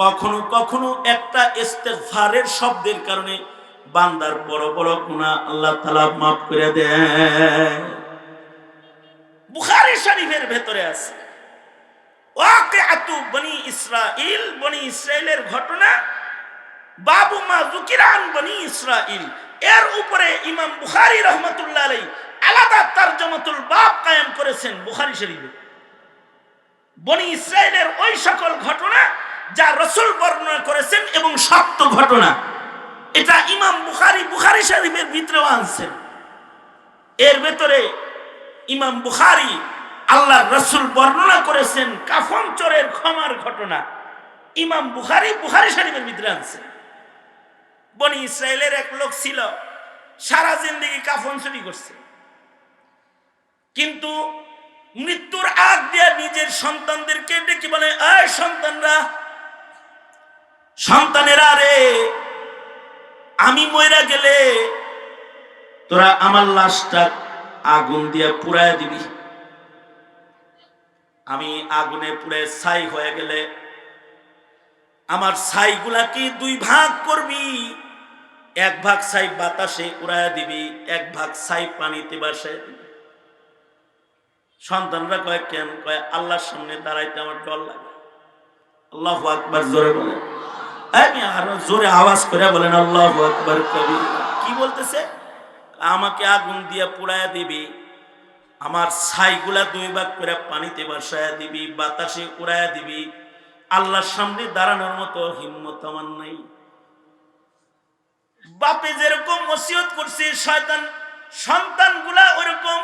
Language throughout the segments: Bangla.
কখনো কখনো একটা ইস্তেগফারের শব্দের কারণে বান্দার বড় বড় গুনাহ আল্লাহ তাআলা মাফ করে দেয়। বুখারী শরীফের ভেতরে আছে ওয়াকিআতু বনি ইসরাইল, বনি ইসরাইলের ঘটনা, বাবু মা যুকিরা আন বনি ইসরাইল, এর উপরে ইমাম বুখারী রাহমাতুল্লাহ আলাইহি আলাদা তারজমাতুল বাব কায়েম করেছেন বুখারী শরীফে। বনি ইসরাইলের ওই সকল ঘটনা যা রাসূল বর্ণনা করেছেন এবং সত্য ঘটনা, এটা ইমাম বুখারী শরীফের ভিতরেও আনছেন। এর ভেতরে ইমাম বুখারী আল্লাহর রাসূল বর্ণনা করেছেন কাফন চোরের ক্ষমার ঘটনা, ইমাম বুখারী শরীফের ভিতরে আনছেন। বনি ইসরাইলের এক লোক ছিল, সারা জিন্দেগি কাফন চুরি করছে, কিন্তু মৃত্যুর আগ দিয়ে নিজের সন্তানদেরকে ডেকে বলে, এই সন্তানেরা রে, আমি মইরা গেলে তোরা আমার লাশটা আগুন দিয়ে পুড়ায় দিবি। আমি আগুনে পুড়ে ছাই হয়ে গেলে আমার ছাইগুলাকে দুই ভাগ করবি, এক ভাগ ছাই বাতাসে উড়ায় দিবি, এক ভাগ ছাই পানিতে ভাসায় দিবি। সন্তানরা কয় কেন? কয় আল্লাহর সামনে দাঁড়াইতে আমার ডর লাগে। আল্লাহু আকবার জোরে বলেন, আমি আরো জোরে আওয়াজ করে বলেন আল্লাহু আকবার কবির। কি বলতেছে? আমাকে আগুন দিয়ে পুড়ায় দিবি, আমার ছাইগুলা দুই ভাগ করে পানিতে ভাসায় দিবি, বাতাসে উড়ায় দিবি, আল্লাহর সামনে দাঁড়ানোর মতো হিম্মত আমার নাই। বাপে যেরকম ওসিয়ত করছে, শয়তান সন্তানগুলা ওরকম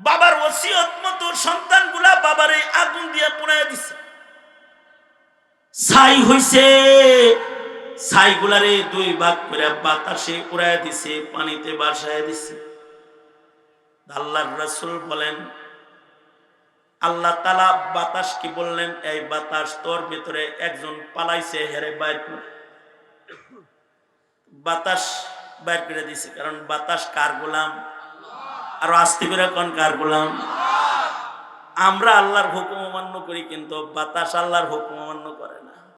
বাবার ওসিয়ত মতো সন্তানগুলা বাবারে আগুন দিয়ে পুড়ায় দিছে। ছাই হইছে, ছাইগুলারে দুই ভাগ করে বাতাসে উড়ায় দিছে, পানিতে ভাসায় দিছে। আল্লাহর রাসূল বলেন, আল্লাহ তাআলা বাতাস কি বললেন, এই বাতাস তোর ভিতরে একজন পালাইছে, হেরে বাইর কর। বাতাস বাইর করে দিছে, কারণ বাতাস কার গোলাম? আর আস্তে করে কোন কার গোলাম? আমরা আল্লাহর হুকুম অমান্য করি, কিন্তু বাতাস আল্লাহর হুকুম অমান্য করে।